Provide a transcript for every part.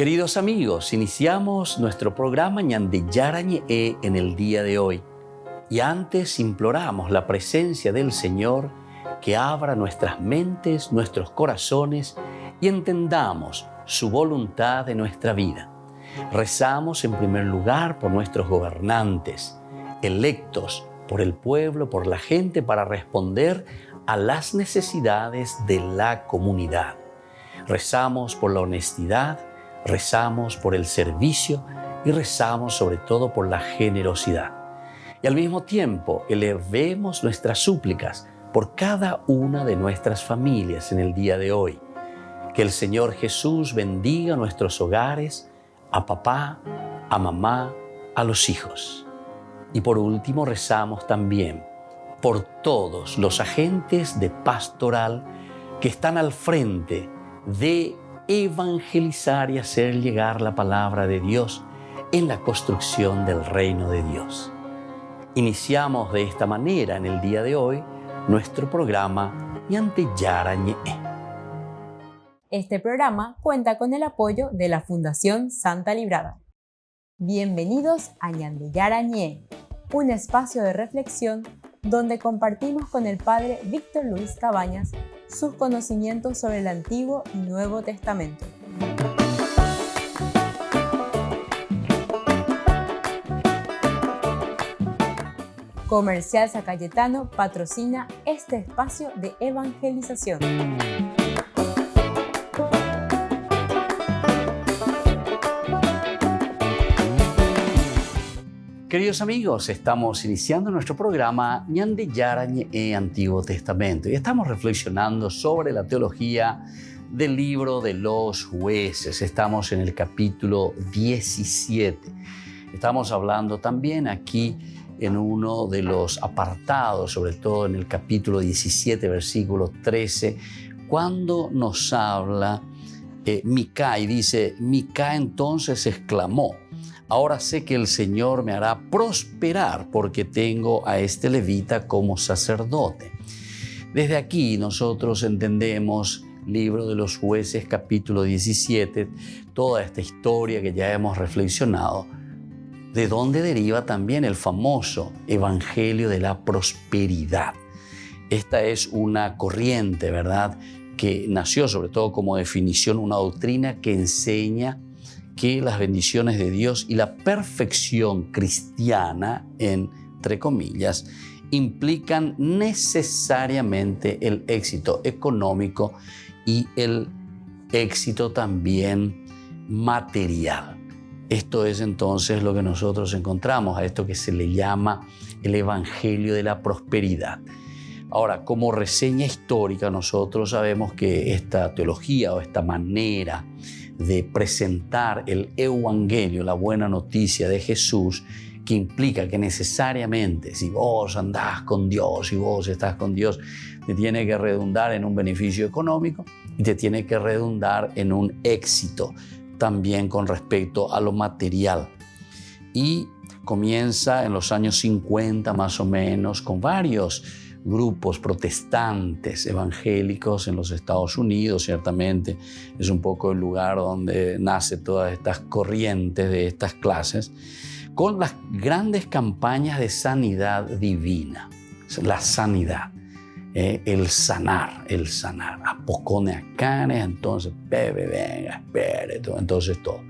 Queridos amigos, iniciamos nuestro programa Ñande Yarañe en el día de hoy. Y antes imploramos la presencia del Señor que abra nuestras mentes, nuestros corazones y entendamos su voluntad en nuestra vida. Rezamos en primer lugar por nuestros gobernantes, electos por el pueblo, por la gente, para responder a las necesidades de la comunidad. Rezamos por la honestidad, rezamos por el servicio y rezamos sobre todo por la generosidad. Y al mismo tiempo elevemos nuestras súplicas por cada una de nuestras familias en el día de hoy. Que el Señor Jesús bendiga nuestros hogares, a papá, a mamá, a los hijos. Y por último rezamos también por todos los agentes de pastoral que están al frente de evangelizar y hacer llegar la palabra de Dios en la construcción del reino de Dios. Iniciamos de esta manera en el día de hoy nuestro programa Ñande Yarañe. Este programa cuenta con el apoyo de la Fundación Santa Librada. Bienvenidos a Ñande Yarañe, un espacio de reflexión donde compartimos con el Padre Víctor Luis Cabañas sus conocimientos sobre el Antiguo y Nuevo Testamento. Comercial San Cayetano patrocina este espacio de evangelización. Queridos amigos, estamos iniciando nuestro programa Ñande Yarañe Antiguo Testamento y estamos reflexionando sobre la teología del libro de los jueces. Estamos en el capítulo 17. Estamos hablando también aquí en uno de los apartados, sobre todo en el capítulo 17, versículo 13, cuando nos habla Mica y dice: Mica entonces exclamó: ahora sé que el Señor me hará prosperar porque tengo a este levita como sacerdote. Desde aquí nosotros entendemos, libro de los jueces, capítulo 17, toda esta historia que ya hemos reflexionado, de dónde deriva también el famoso evangelio de la prosperidad. Esta es una corriente, ¿verdad?, que nació sobre todo como definición, una doctrina que enseña que las bendiciones de Dios y la perfección cristiana, entre comillas, implican necesariamente el éxito económico y el éxito también material. Esto es entonces lo que nosotros encontramos, a esto que se le llama el Evangelio de la Prosperidad. Ahora, como reseña histórica, nosotros sabemos que esta teología o esta manera de presentar el evangelio, la buena noticia de Jesús, que implica que necesariamente si vos andás con Dios, si vos estás con Dios, te tiene que redundar en un beneficio económico y te tiene que redundar en un éxito también con respecto a lo material. Y comienza en los años 50 más o menos con varios grupos protestantes evangélicos en los Estados Unidos. Ciertamente es un poco el lugar donde nace todas estas corrientes de estas clases, con las grandes campañas de sanidad divina, la sanidad, el sanar, apocone acanes, entonces bebe, venga, espere, todo, entonces todo.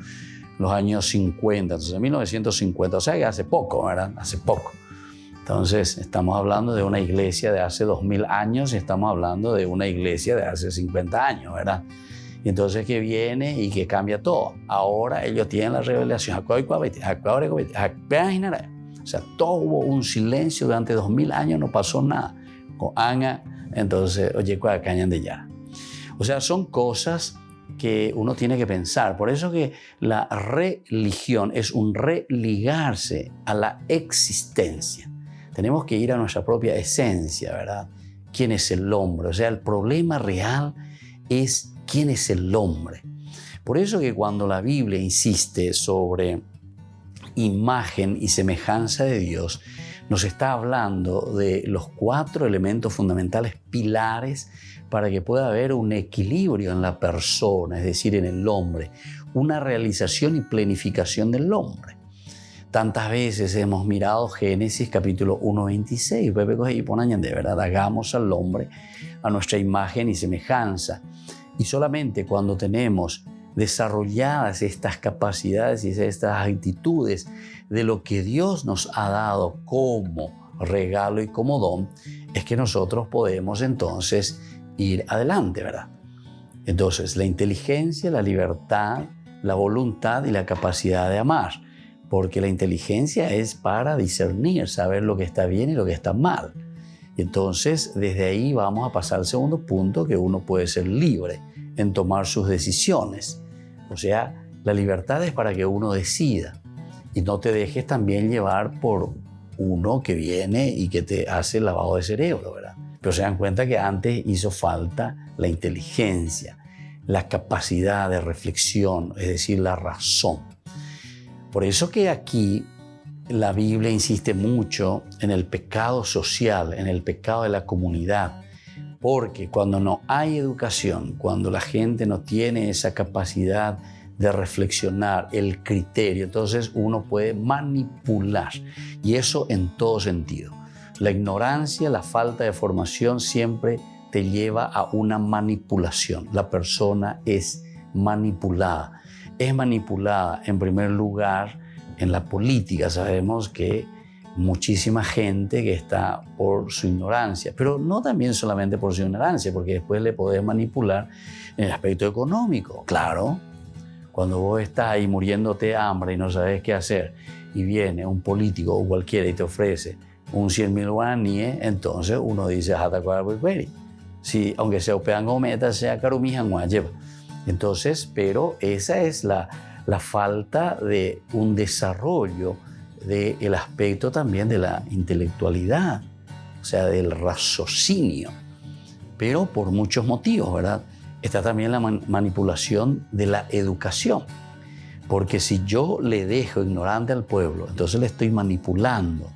Los años 50, entonces 1950, o sea que hace poco, ¿verdad? Hace poco. Entonces, estamos hablando de una iglesia de hace 2000 años y estamos hablando de una iglesia de hace 50 años, ¿verdad? Y entonces que viene y que cambia todo. Ahora ellos tienen la revelación. O sea, todo hubo un silencio durante 2000 años, no pasó nada. Con Ana, entonces, oye, cañan de ya. O sea, son cosas que uno tiene que pensar. Por eso que la religión es un religarse a la existencia. Tenemos que ir a nuestra propia esencia, ¿verdad? ¿Quién es el hombre? O sea, el problema real es quién es el hombre. Por eso que cuando la Biblia insiste sobre imagen y semejanza de Dios, nos está hablando de los 4 elementos fundamentales, pilares, para que pueda haber un equilibrio en la persona, es decir, en el hombre. una realización y planificación del hombre. Tantas veces hemos mirado Génesis capítulo 1:26, de verdad, hagamos al hombre a nuestra imagen y semejanza. Y solamente cuando tenemos desarrolladas estas capacidades y estas actitudes de lo que Dios nos ha dado como regalo y como don, es que nosotros podemos entonces ir adelante, ¿verdad? Entonces, la inteligencia, la libertad, la voluntad y la capacidad de amar, porque la inteligencia es para discernir, saber lo que está bien y lo que está mal. Entonces, desde ahí vamos a pasar al segundo punto, que uno puede ser libre en tomar sus decisiones. O sea, la libertad es para que uno decida y no te dejes también llevar por uno que viene y que te hace lavado de cerebro, ¿verdad? Pero se dan cuenta que antes hizo falta la inteligencia, la capacidad de reflexión, es decir, la razón. Por eso que aquí la Biblia insiste mucho en el pecado social, en el pecado de la comunidad, porque cuando no hay educación, cuando la gente no tiene esa capacidad de reflexionar, el criterio, entonces uno puede manipular, y eso en todo sentido. La ignorancia, la falta de formación siempre te lleva a una manipulación. La persona es manipulada. Es manipulada en primer lugar en la política. Sabemos que muchísima gente que está por su ignorancia, pero no también solamente por su ignorancia, porque después le podés manipular en el aspecto económico. Claro, cuando vos estás ahí muriéndote de hambre y no sabes qué hacer, y viene un político o cualquiera y te ofrece un 100.000 guaraníes, entonces uno dice, sí, aunque sea upeango meta, sea carumijan guayeva. Entonces, pero esa es la falta de un desarrollo del aspecto también de la intelectualidad, o sea, del raciocinio, pero por muchos motivos, ¿verdad? Está también la manipulación de la educación, porque si yo le dejo ignorante al pueblo, entonces le estoy manipulando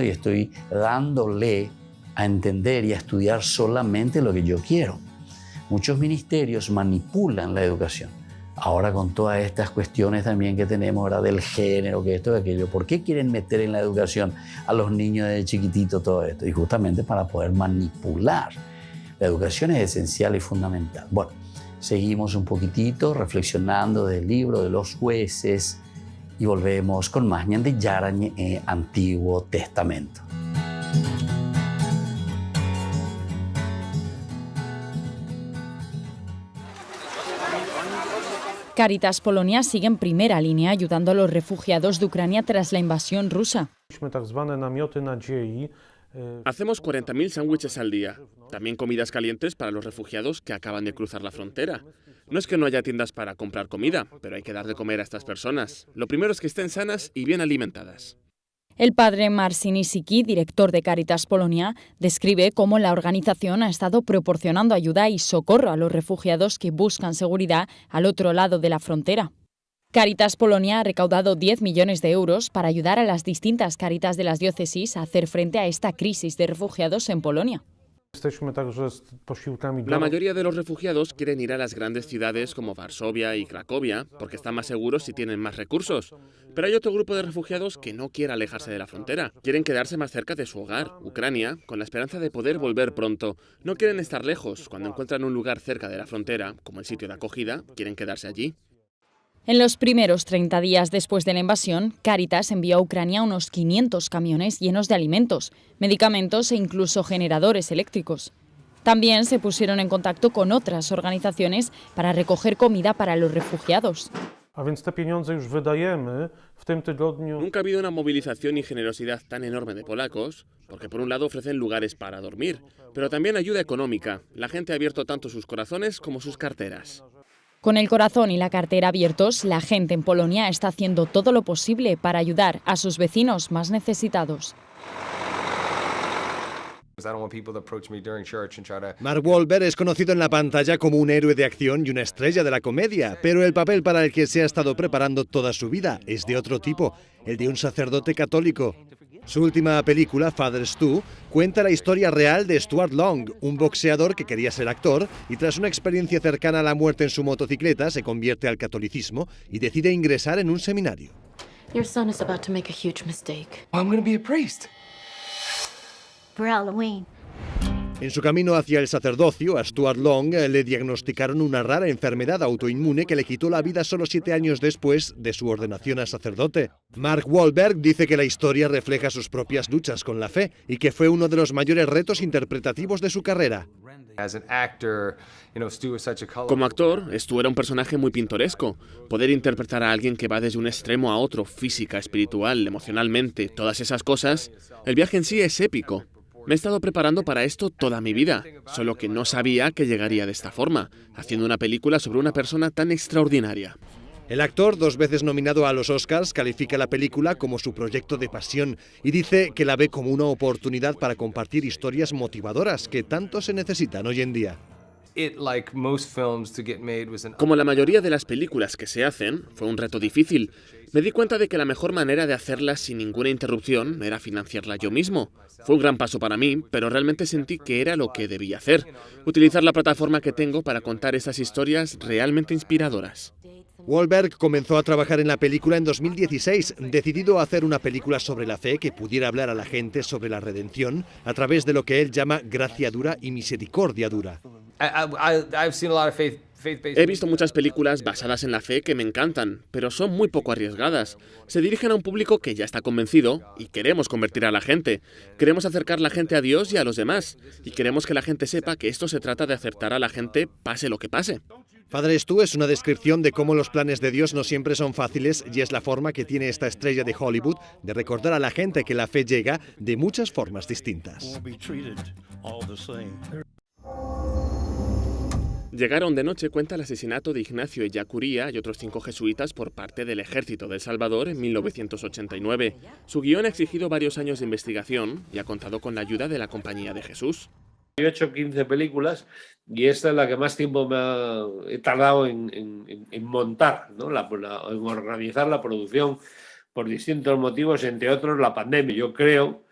y estoy dándole a entender y a estudiar solamente lo que yo quiero. Muchos ministerios manipulan la educación. Ahora con todas estas cuestiones también que tenemos, ¿verdad? Del género, que esto, que aquello, ¿por qué quieren meter en la educación a los niños de chiquitito todo esto? Y justamente para poder manipular. La educación es esencial y fundamental. Bueno, seguimos un poquitito reflexionando del libro de los jueces y volvemos con más Ñande Yarañe Antiguo Testamento. Caritas Polonia sigue en primera línea ayudando a los refugiados de Ucrania tras la invasión rusa. Hacemos 40.000 sándwiches al día. También comidas calientes para los refugiados que acaban de cruzar la frontera. No es que no haya tiendas para comprar comida, pero hay que dar de comer a estas personas. Lo primero es que estén sanas y bien alimentadas. El padre Marcin Isiki, director de Caritas Polonia, describe cómo la organización ha estado proporcionando ayuda y socorro a los refugiados que buscan seguridad al otro lado de la frontera. Caritas Polonia ha recaudado 10 millones de euros para ayudar a las distintas Caritas de las diócesis a hacer frente a esta crisis de refugiados en Polonia. La mayoría de los refugiados quieren ir a las grandes ciudades como Varsovia y Cracovia porque están más seguros y tienen más recursos. Pero hay otro grupo de refugiados que no quiere alejarse de la frontera. Quieren quedarse más cerca de su hogar, Ucrania, con la esperanza de poder volver pronto. No quieren estar lejos. Cuando encuentran un lugar cerca de la frontera, como el sitio de acogida, quieren quedarse allí. En los primeros 30 días después de la invasión, Caritas envió a Ucrania unos 500 camiones llenos de alimentos, medicamentos e incluso generadores eléctricos. También se pusieron en contacto con otras organizaciones para recoger comida para los refugiados. Nunca ha habido una movilización y generosidad tan enorme de polacos, porque por un lado ofrecen lugares para dormir, pero también ayuda económica. La gente ha abierto tanto sus corazones como sus carteras. Con el corazón y la cartera abiertos, la gente en Polonia está haciendo todo lo posible para ayudar a sus vecinos más necesitados. Mark Wahlberg es conocido en la pantalla como un héroe de acción y una estrella de la comedia, pero el papel para el que se ha estado preparando toda su vida es de otro tipo, el de un sacerdote católico. Su última película, Fathers 2, cuenta la historia real de Stuart Long, un boxeador que quería ser actor y tras una experiencia cercana a la muerte en su motocicleta se convierte al catolicismo y decide ingresar en un seminario. Your son is about to make a huge mistake. I'm going to be a priest. For Halloween. En su camino hacia el sacerdocio, a Stuart Long le diagnosticaron una rara enfermedad autoinmune que le quitó la vida solo 7 años después de su ordenación a sacerdote. Mark Wahlberg dice que la historia refleja sus propias luchas con la fe y que fue uno de los mayores retos interpretativos de su carrera. Como actor, Stu era un personaje muy pintoresco. Poder interpretar a alguien que va desde un extremo a otro, física, espiritual, emocionalmente, todas esas cosas, el viaje en sí es épico. Me he estado preparando para esto toda mi vida, solo que no sabía que llegaría de esta forma, haciendo una película sobre una persona tan extraordinaria. El actor, 2 veces nominado a los Oscars, califica la película como su proyecto de pasión y dice que la ve como una oportunidad para compartir historias motivadoras que tanto se necesitan hoy en día. Como la mayoría de las películas que se hacen, fue un reto difícil. Me di cuenta de que la mejor manera de hacerlas sin ninguna interrupción era financiarla yo mismo. Fue un gran paso para mí, pero realmente sentí que era lo que debía hacer. Utilizar la plataforma que tengo para contar esas historias realmente inspiradoras. Wahlberg comenzó a trabajar en la película en 2016, decidido a hacer una película sobre la fe que pudiera hablar a la gente sobre la redención a través de lo que él llama gracia dura y misericordia dura. He visto muchas películas basadas en la fe que me encantan, pero son muy poco arriesgadas. Se dirigen a un público que ya está convencido y queremos convertir a la gente. Queremos acercar la gente a Dios y a los demás. Y queremos que la gente sepa que esto se trata de acertar a la gente pase lo que pase. Fathers 2 es una descripción de cómo los planes de Dios no siempre son fáciles y es la forma que tiene esta estrella de Hollywood de recordar a la gente que la fe llega de muchas formas distintas. Llegaron de noche cuenta el asesinato de Ignacio Ellacuría y otros 5 jesuitas por parte del Ejército de El Salvador en 1989. Su guión ha exigido varios años de investigación y ha contado con la ayuda de la Compañía de Jesús. He hecho 15 películas y esta es la que más tiempo he tardado en montar, ¿no? En organizar la producción por distintos motivos, entre otros la pandemia. Yo creo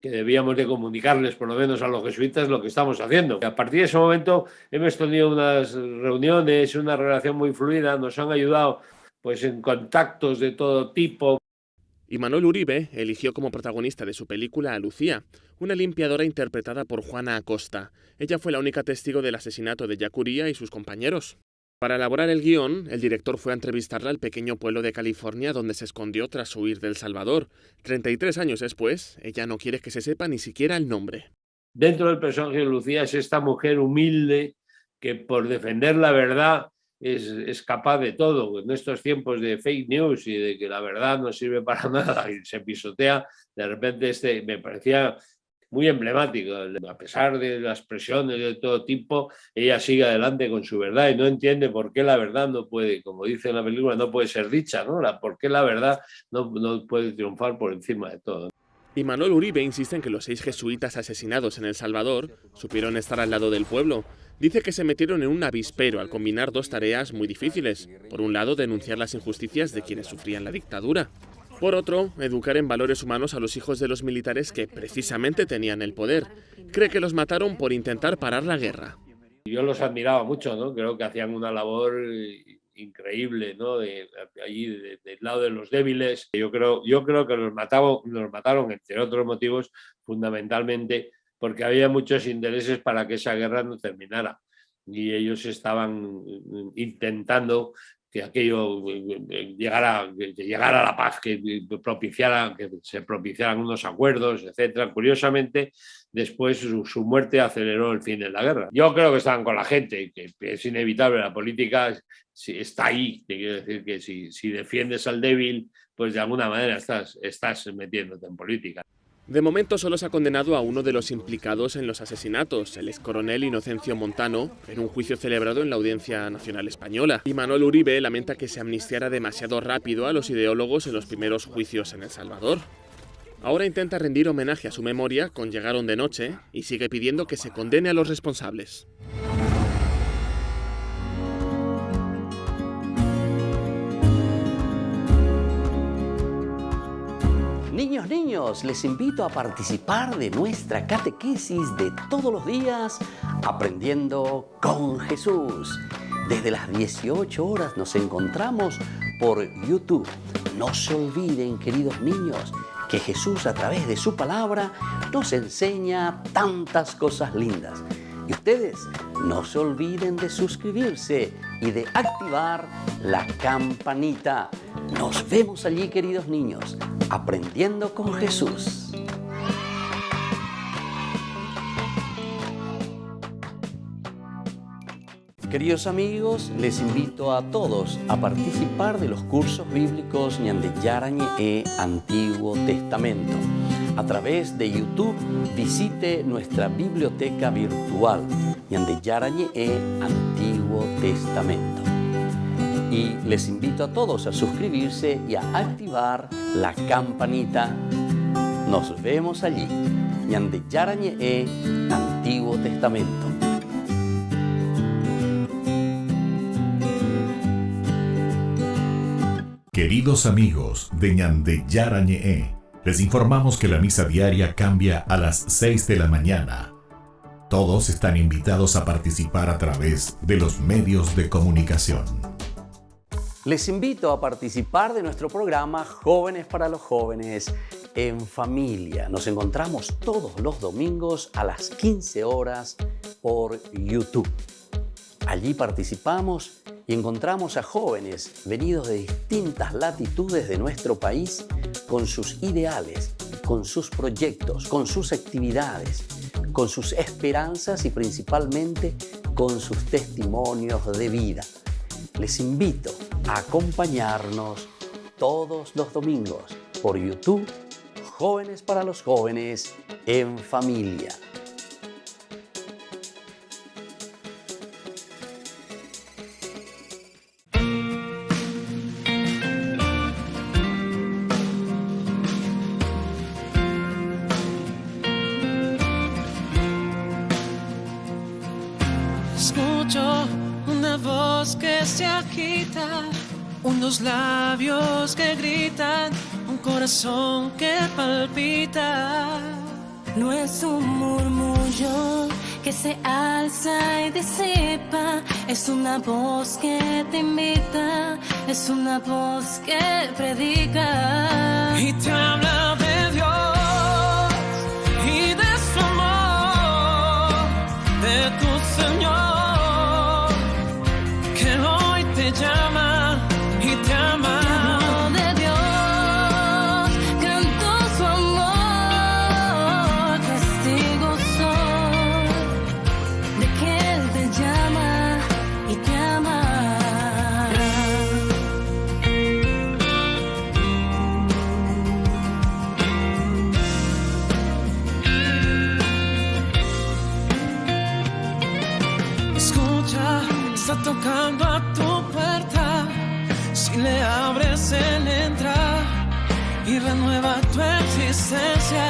que debíamos de comunicarles, por lo menos a los jesuitas, lo que estamos haciendo. A partir de ese momento hemos tenido unas reuniones, una relación muy fluida, nos han ayudado pues, en contactos de todo tipo. Imanol Uribe eligió como protagonista de su película a Lucía, una limpiadora interpretada por Juana Acosta. Ella fue la única testigo del asesinato de Ellacuría y sus compañeros. Para elaborar el guión, el director fue a entrevistarla al pequeño pueblo de California donde se escondió tras huir de El Salvador. 33 años después, ella no quiere que se sepa ni siquiera el nombre. Dentro del personaje de Lucía es esta mujer humilde que por defender la verdad es capaz de todo. En estos tiempos de fake news y de que la verdad no sirve para nada y se pisotea, de repente me parecía muy emblemático. A pesar de las presiones de todo tipo, ella sigue adelante con su verdad y no entiende por qué la verdad no puede, como dice en la película, no puede ser dicha, ¿no? Por qué la verdad no puede triunfar por encima de todo. Imanol Uribe insiste en que los 6 jesuitas asesinados en El Salvador supieron estar al lado del pueblo. Dice que se metieron en un avispero al combinar 2 tareas muy difíciles. Por un lado, denunciar las injusticias de quienes sufrían la dictadura. Por otro, educar en valores humanos a los hijos de los militares que precisamente tenían el poder. Cree que los mataron por intentar parar la guerra. Yo los admiraba mucho, ¿no? Creo que hacían una labor increíble, ¿no? Allí del lado de los débiles. Yo creo que los mataron, entre otros motivos, fundamentalmente porque había muchos intereses para que esa guerra no terminara. Y ellos estaban intentando que aquello llegara a la paz, que se propiciaran unos acuerdos, etcétera. Curiosamente, después su muerte aceleró el fin de la guerra. Yo creo que estaban con la gente, que es inevitable, la política está ahí. Te quiero decir que si defiendes al débil, pues de alguna manera estás metiéndote en política. De momento solo se ha condenado a uno de los implicados en los asesinatos, el excoronel Inocencio Montano, en un juicio celebrado en la Audiencia Nacional Española. Imanol Uribe lamenta que se amnistiara demasiado rápido a los ideólogos en los primeros juicios en El Salvador. Ahora intenta rendir homenaje a su memoria con Llegaron de noche y sigue pidiendo que se condene a los responsables. Niños, niños, les invito a participar de nuestra catequesis de todos los días, Aprendiendo con Jesús. Desde las 18 horas nos encontramos por YouTube. No se olviden, queridos niños, que Jesús a través de su palabra nos enseña tantas cosas lindas. Y ustedes no se olviden de suscribirse y de activar la campanita. Nos vemos allí, queridos niños, Aprendiendo con Jesús. Queridos amigos, les invito a todos a participar de los cursos bíblicos Ñande Yarañe e Antiguo Testamento. A través de YouTube visite nuestra biblioteca virtual Ñande Yarañe e Antiguo Testamento. Y les invito a todos a suscribirse y a activar la campanita. Nos vemos allí, Ñande Yarañe e Antiguo Testamento. Queridos amigos de Ñande Yarañe, les informamos que la misa diaria cambia a las 6 de la mañana. Todos están invitados a participar a través de los medios de comunicación. Les invito a participar de nuestro programa Jóvenes para los Jóvenes en Familia. Nos encontramos todos los domingos a las 15 horas por YouTube. Allí participamos y encontramos a jóvenes venidos de distintas latitudes de nuestro país con sus ideales, con sus proyectos, con sus actividades, con sus esperanzas y principalmente con sus testimonios de vida. Les invito a acompañarnos todos los domingos por YouTube, Jóvenes para los Jóvenes en Familia. Escucho una voz que se agita, unos labios que gritan, un corazón que palpita. No es un murmullo que se alza y disipa, es una voz que te invita, es una voz que predica. Y te habla de Dios y de su amor, de tu Señor. Llama y te ama. Canto de Dios, canto su amor, testigo soy de que Él te llama y te ama. Escucha, está tocando a tu puerta. Si le abres, Él entra y renueva tu existencia.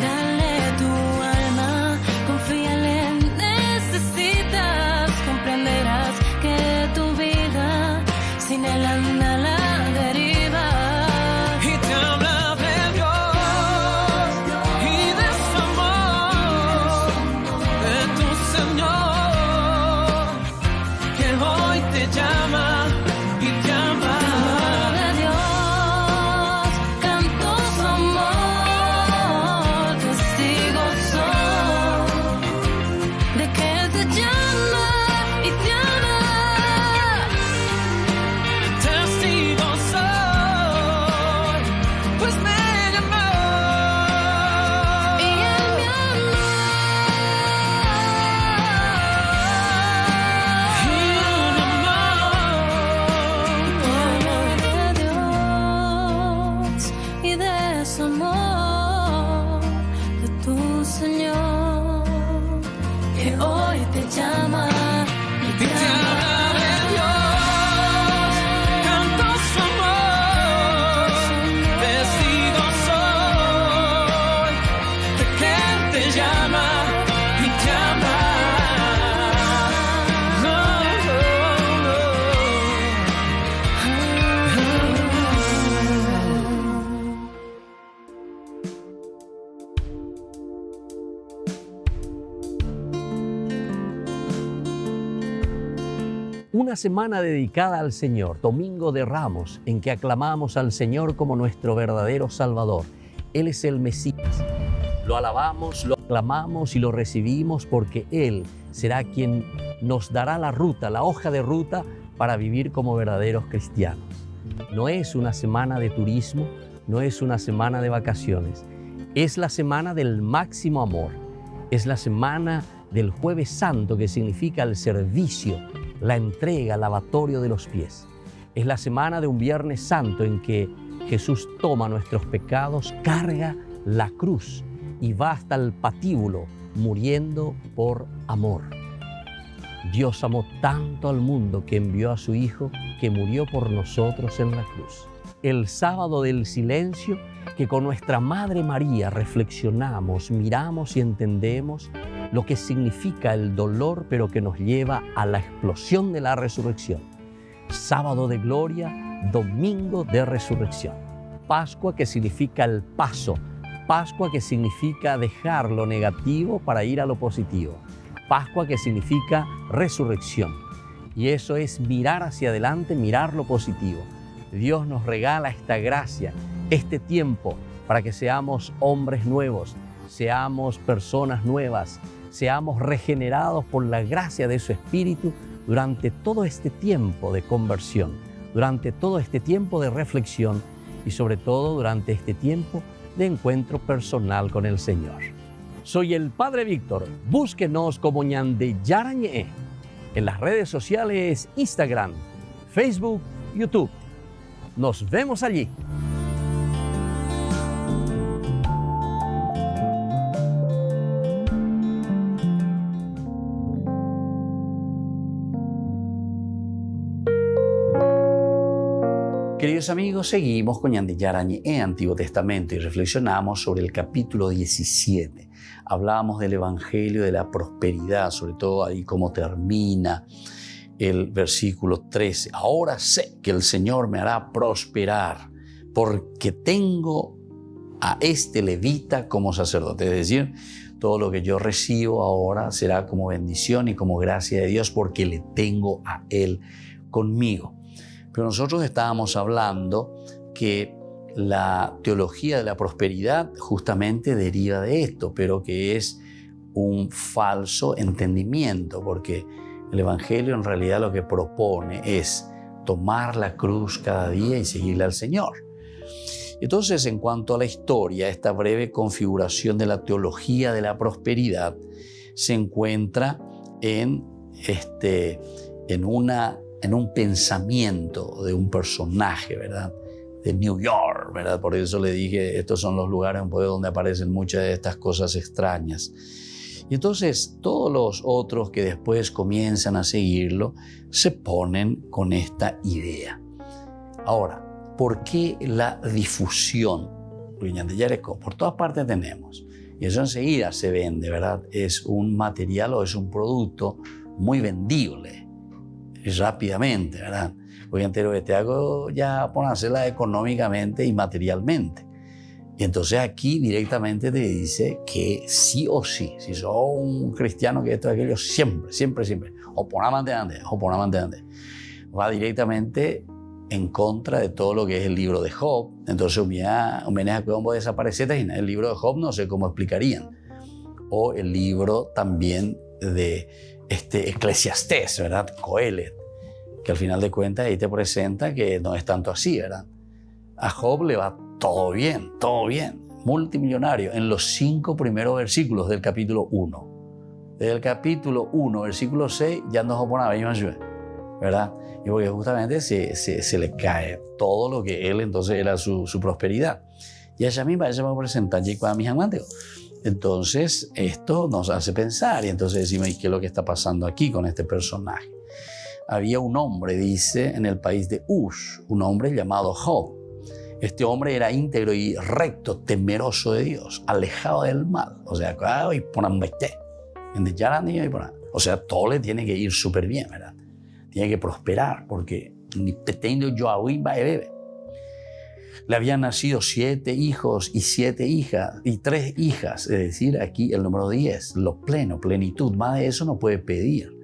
Dale tu alma, confíale, necesitas, comprenderás que tu vida sin Él anda a la deriva. Y te habla de Dios y de su amor, de tu Señor, que hoy te llama. De Dios, canto su amor, Una semana dedicada al Señor, Domingo de Ramos, en que aclamamos al Señor como nuestro verdadero Salvador. Él es el Mesías. Lo alabamos, lo aclamamos y lo recibimos porque Él será quien nos dará la ruta, la hoja de ruta para vivir como verdaderos cristianos. No es una semana de turismo, no es una semana de vacaciones. Es la semana del máximo amor. Es la semana del Jueves Santo, que significa el servicio, la entrega, el lavatorio de los pies. Es la semana de un Viernes Santo en que Jesús toma nuestros pecados, carga la cruz y va hasta el patíbulo muriendo por amor. Dios amó tanto al mundo que envió a su Hijo, que murió por nosotros en la cruz. El sábado del silencio, que con nuestra Madre María reflexionamos, miramos y entendemos lo que significa el dolor, pero que nos lleva a la explosión de la resurrección. Sábado de gloria, domingo de resurrección. Pascua, que significa el paso. Pascua, que significa dejar lo negativo para ir a lo positivo. Pascua, que significa resurrección. Y eso es mirar hacia adelante, mirar lo positivo. Dios nos regala esta gracia, este tiempo, para que seamos hombres nuevos, seamos personas nuevas, seamos regenerados por la gracia de su Espíritu durante todo este tiempo de conversión, durante todo este tiempo de reflexión y sobre todo durante este tiempo de encuentro personal con el Señor. Soy el Padre Víctor. Búsquenos como Ñande Yarañé en las redes sociales Instagram, Facebook, YouTube. Nos vemos allí. Queridos amigos, seguimos con Ñande Yarañé en Antiguo Testamento y reflexionamos sobre el capítulo 17. Hablábamos del Evangelio de la prosperidad, sobre todo ahí cómo termina el versículo 13. Ahora sé que el Señor me hará prosperar porque tengo a este levita como sacerdote. Es decir, todo lo que yo recibo ahora será como bendición y como gracia de Dios porque le tengo a Él conmigo. Pero nosotros estábamos hablando que la teología de la prosperidad justamente deriva de esto, pero que es un falso entendimiento, porque el Evangelio en realidad lo que propone es tomar la cruz cada día y seguirle al Señor. Entonces, en cuanto a la historia, esta breve configuración de la teología de la prosperidad se encuentra en un pensamiento de un personaje, ¿verdad? De New York, ¿verdad? Por eso le dije, estos son los lugares donde aparecen muchas de estas cosas extrañas. Y entonces todos los otros que después comienzan a seguirlo se ponen con esta idea. Ahora, ¿por qué la difusión? Por todas partes tenemos. Y eso enseguida se vende, ¿verdad? Es un material o es un producto muy vendible. Rápidamente, ¿verdad? Voy entero que te hago ya ponérsela económicamente y materialmente. Y entonces aquí directamente te dice que sí o sí, si sos un cristiano que esto y aquello, siempre, o ponamante antes, va directamente en contra de todo lo que es el libro de Job. Entonces, un meneja que vamos a desaparecer, y el libro de Job no sé cómo explicarían. O el libro también de Eclesiastés, ¿verdad? Coelet, que al final de cuentas ahí te presenta que no es tanto así, ¿verdad? A Job le va todo bien, multimillonario, en los 5 primeros versículos del capítulo 1. Desde el capítulo 1, versículo 6, ya no Job nada, ¿verdad? Y porque justamente se le cae todo lo que él entonces era su prosperidad. Y ella misma se va a presentar allí con mis amantes. Entonces, esto nos hace pensar y entonces decimos, ¿y qué es lo que está pasando aquí con este personaje? Había un hombre, dice, en el país de Uz, un hombre llamado Job. Este hombre era íntegro y recto, temeroso de Dios, alejado del mal. O sea, todo le tiene que ir súper bien, ¿verdad? Tiene que prosperar porque le habían nacido 7 hijos y 7 hijas y 3 hijas. Es decir, aquí el número 10, plenitud. Más de eso no puede pedir.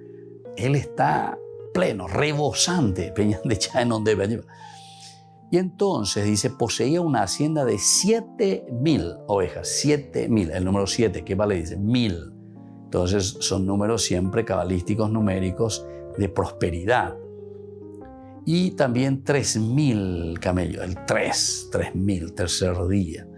Él está pleno, rebosante, y entonces dice, poseía una hacienda de 7,000 ovejas, 7,000, el número 7, ¿qué vale? Dice 1,000. Entonces son números siempre cabalísticos, numéricos de prosperidad. Y también 3,000 camellos, el 3,000, tercer día.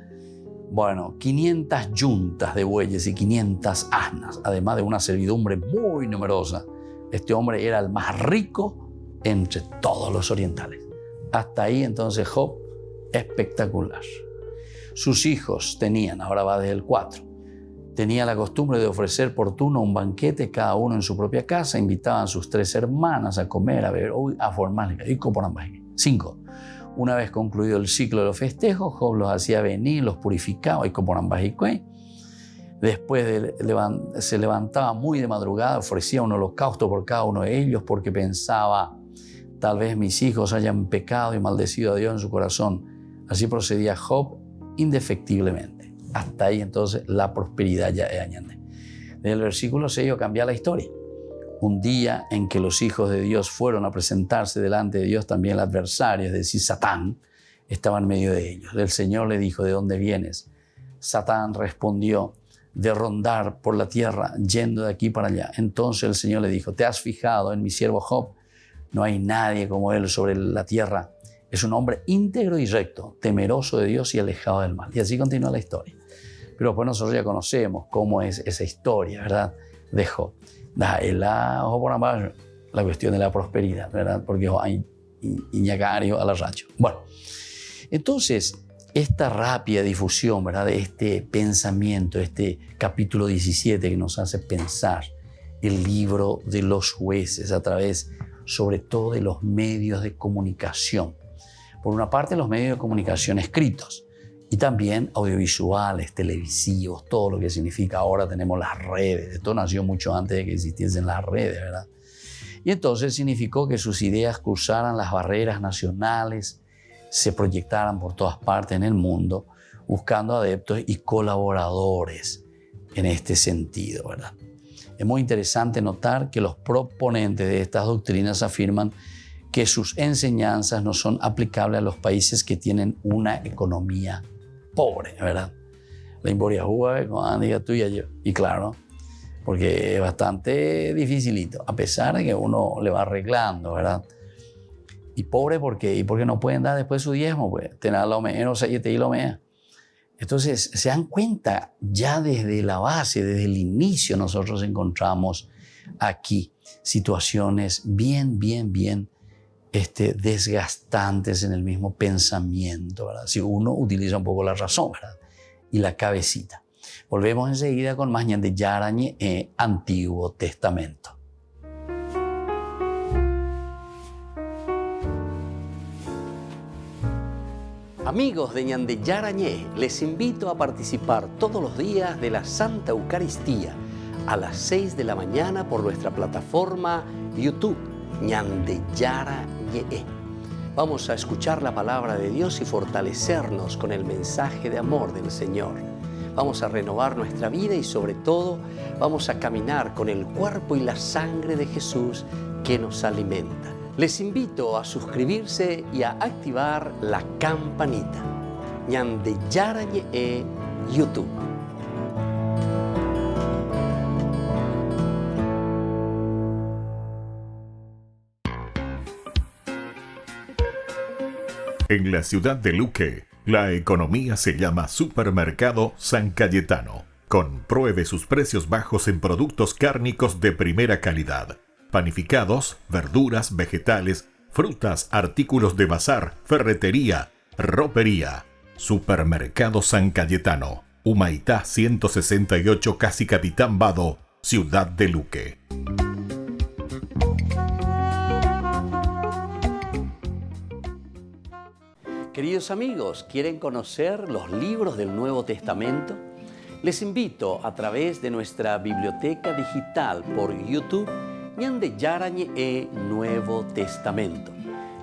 Bueno, 500 yuntas de bueyes y 500 asnas, además de una servidumbre muy numerosa. Este hombre era el más rico entre todos los orientales. Hasta ahí entonces Job, espectacular. Sus hijos tenían, ahora va desde el 4, tenía la costumbre de ofrecer por turno un banquete, cada uno en su propia casa, invitaban a sus 3 hermanas a comer, a beber, a formar. 5. Una vez concluido el ciclo de los festejos, Job los hacía venir, los purificaba, después se levantaba muy de madrugada, ofrecía un holocausto por cada uno de ellos porque pensaba, tal vez mis hijos hayan pecado y maldecido a Dios en su corazón. Así procedía Job indefectiblemente. Hasta ahí entonces la prosperidad ya es añade. Desde el versículo 6 cambia la historia. Un día en que los hijos de Dios fueron a presentarse delante de Dios, también el adversario, es decir, Satán, estaba en medio de ellos. El Señor le dijo, ¿de dónde vienes? Satán respondió, de rondar por la tierra, yendo de aquí para allá. Entonces el Señor le dijo, ¿te has fijado en mi siervo Job? No hay nadie como él sobre la tierra. Es un hombre íntegro y recto, temeroso de Dios y alejado del mal. Y así continúa la historia. Pero pues nosotros ya conocemos cómo es esa historia, ¿verdad? De Job. La cuestión de la prosperidad, ¿verdad? Porque hay iñagario a la racha. Bueno, entonces, esta rápida difusión, ¿verdad? De este pensamiento, este capítulo 17 que nos hace pensar el libro de los jueces a través, sobre todo, de los medios de comunicación. Por una parte, los medios de comunicación escritos y también audiovisuales, televisivos, todo lo que significa. Ahora tenemos las redes. Esto nació mucho antes de que existiesen las redes, ¿verdad? Y entonces significó que sus ideas cruzaran las barreras nacionales, se proyectaran por todas partes en el mundo, buscando adeptos y colaboradores en este sentido, ¿verdad? Es muy interesante notar que los proponentes de estas doctrinas afirman que sus enseñanzas no son aplicables a los países que tienen una economía pobre, ¿verdad? La Imboriahúa, y claro, porque es bastante dificilito, a pesar de que uno le va arreglando, ¿verdad? Y pobre, ¿por qué? Y porque no pueden dar después su diezmo, pues, tener la omea, no sé, y lo mea. Entonces, se dan cuenta, ya desde la base, desde el inicio, nosotros encontramos aquí situaciones bien desgastantes en el mismo pensamiento, ¿verdad? Si uno utiliza un poco la razón, ¿verdad? Y la cabecita. Volvemos enseguida con más Ñande Yarañe Antiguo Testamento. Amigos de Ñande Yarañe, les invito a participar todos los días de la Santa Eucaristía a las 6 de la mañana por nuestra plataforma YouTube, Ñande Yarañe. Vamos a escuchar la palabra de Dios y fortalecernos con el mensaje de amor del Señor. Vamos a renovar nuestra vida y sobre todo vamos a caminar con el cuerpo y la sangre de Jesús que nos alimenta. Les invito a suscribirse y a activar la campanita. Ñande Yarañe YouTube. En la ciudad de Luque, la economía se llama Supermercado San Cayetano. Compruebe sus precios bajos en productos cárnicos de primera calidad. Panificados, verduras, vegetales, frutas, artículos de bazar, ferretería, ropería. Supermercado San Cayetano, Humaitá 168, Casi Capitán Vado, Ciudad de Luque. Queridos amigos, ¿quieren conocer los libros del Nuevo Testamento? Les invito a través de nuestra biblioteca digital por YouTube, Ñande Yarañe Nuevo Testamento.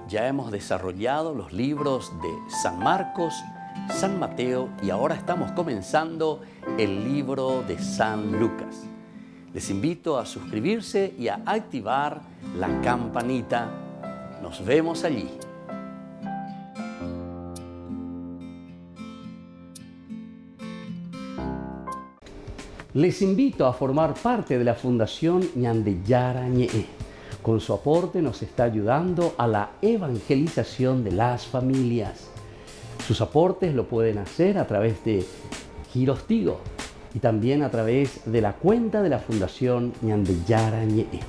Ya hemos desarrollado los libros de San Marcos, San Mateo y ahora estamos comenzando el libro de San Lucas. Les invito a suscribirse y a activar la campanita. Nos vemos allí. Les invito a formar parte de la Fundación Ñandeyara Ñe'e. Con su aporte nos está ayudando a la evangelización de las familias. Sus aportes lo pueden hacer a través de Giros Tigo y también a través de la cuenta de la Fundación Ñandeyara Ñe'e.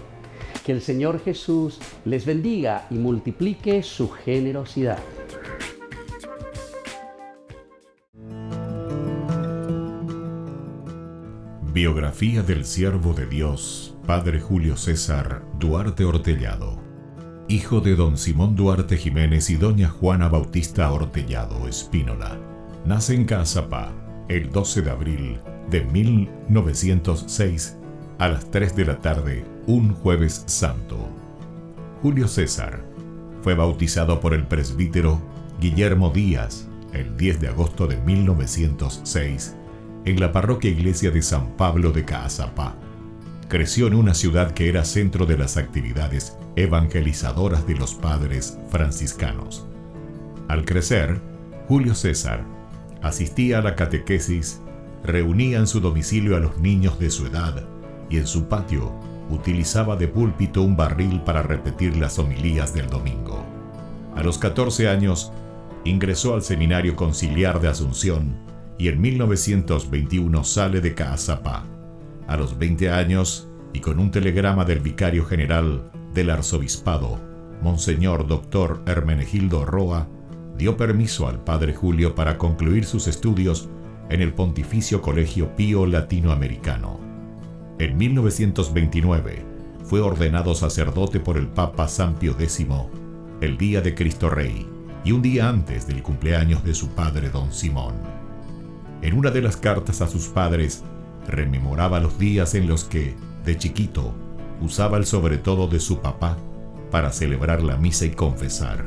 Que el Señor Jesús les bendiga y multiplique su generosidad. Biografía del siervo de Dios, Padre Julio César Duarte Ortellado, hijo de don Simón Duarte Jiménez y doña Juana Bautista Ortellado Espínola. Nace en Caazapá el 12 de abril de 1906 a las 3 de la tarde, un jueves santo. Julio César fue bautizado por el presbítero Guillermo Díaz el 10 de agosto de 1906 en la parroquia iglesia de San Pablo de Caazapá. Creció en una ciudad que era centro de las actividades evangelizadoras de los padres franciscanos. Al crecer, Julio César asistía a la catequesis, reunía en su domicilio a los niños de su edad y en su patio utilizaba de púlpito un barril para repetir las homilías del domingo. A los 14 años, ingresó al Seminario Conciliar de Asunción y en 1921 sale de Caazapá. A los 20 años, y con un telegrama del vicario general del arzobispado, Monseñor Dr. Hermenegildo Roa, dio permiso al padre Julio para concluir sus estudios en el Pontificio Colegio Pío Latinoamericano. En 1929 fue ordenado sacerdote por el Papa San Pío X, el día de Cristo Rey, y un día antes del cumpleaños de su padre don Simón. En una de las cartas a sus padres, rememoraba los días en los que, de chiquito, usaba el sobretodo de su papá para celebrar la misa y confesar.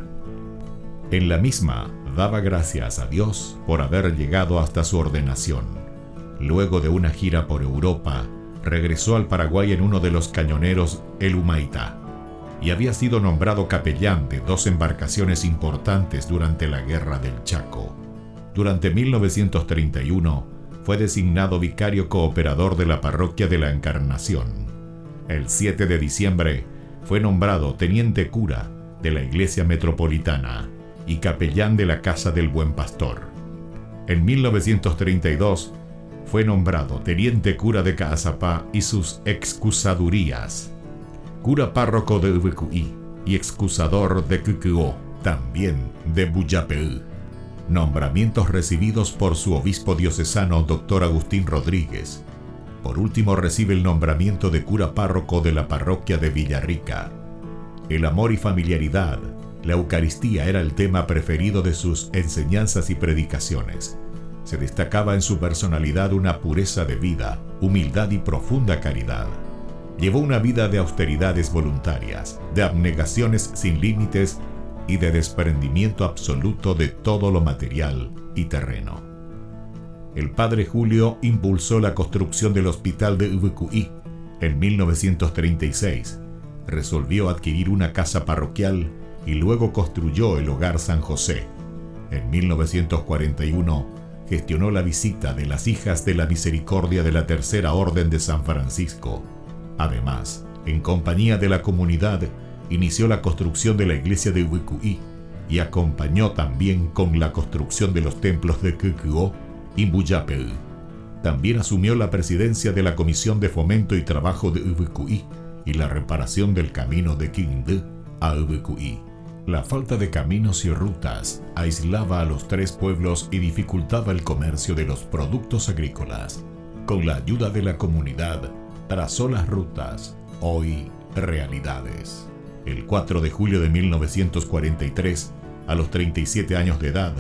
En la misma, daba gracias a Dios por haber llegado hasta su ordenación. Luego de una gira por Europa, regresó al Paraguay en uno de los cañoneros El Humaitá y había sido nombrado capellán de 2 embarcaciones importantes durante la Guerra del Chaco. Durante 1931 fue designado vicario cooperador de la parroquia de la Encarnación. El 7 de diciembre fue nombrado teniente cura de la iglesia metropolitana y capellán de la Casa del Buen Pastor. En 1932 fue nombrado teniente cura de Caazapá y sus excusadurías, cura párroco de Ubecuí y excusador de Cucuó, también de Buyapeú. Nombramientos recibidos por su obispo diocesano Dr. Agustín Rodríguez. Por último recibe el nombramiento de cura párroco de la parroquia de Villarrica. El amor y familiaridad, la Eucaristía era el tema preferido de sus enseñanzas y predicaciones. Se destacaba en su personalidad una pureza de vida, humildad y profunda caridad. Llevó una vida de austeridades voluntarias, de abnegaciones sin límites y de desprendimiento absoluto de todo lo material y terreno. El padre Julio impulsó la construcción del hospital de Ubecuí en 1936, resolvió adquirir una casa parroquial y luego construyó el Hogar San José. En 1941 gestionó la visita de las Hijas de la Misericordia de la Tercera Orden de San Francisco. Además, en compañía de la comunidad, inició la construcción de la iglesia de Ubecuí y acompañó también con la construcción de los templos de Cucuó y Buyapeú. También asumió la presidencia de la Comisión de Fomento y Trabajo de Ubecuí y la reparación del camino de Quindú a Ubecuí. La falta de caminos y rutas aislaba a los 3 pueblos y dificultaba el comercio de los productos agrícolas. Con la ayuda de la comunidad, trazó las rutas, hoy realidades. El 4 de julio de 1943, a los 37 años de edad,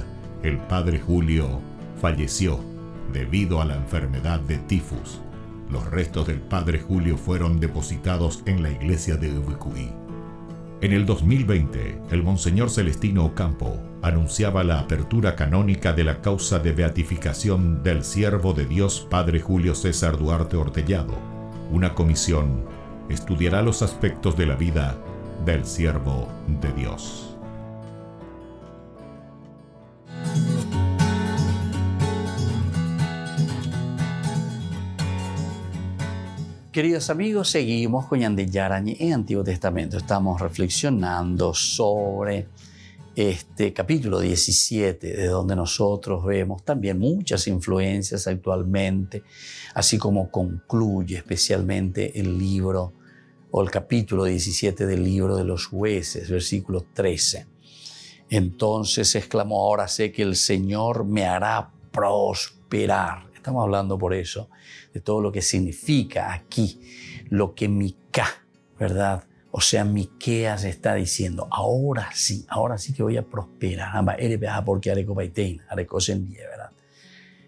el padre Julio falleció debido a la enfermedad de tifus. Los restos del padre Julio fueron depositados en la iglesia de Ubecuí. En el 2020, el Monseñor Celestino Ocampo anunciaba la apertura canónica de la causa de beatificación del siervo de Dios Padre Julio César Duarte Ortellado, una comisión estudiará los aspectos de la vida del siervo de Dios. Queridos amigos, seguimos con Ñande Yarañe en Antiguo Testamento. Estamos reflexionando sobre este capítulo 17, de donde nosotros vemos también muchas influencias actualmente, así como concluye especialmente el libro o el capítulo 17 del libro de los Jueces, versículo 13. Entonces exclamó: ahora sé que el Señor me hará prosperar. Estamos hablando por eso de todo lo que significa aquí, lo que Mica, ¿verdad? O sea, Miqueas está diciendo: ahora sí que voy a prosperar. ¿Verdad?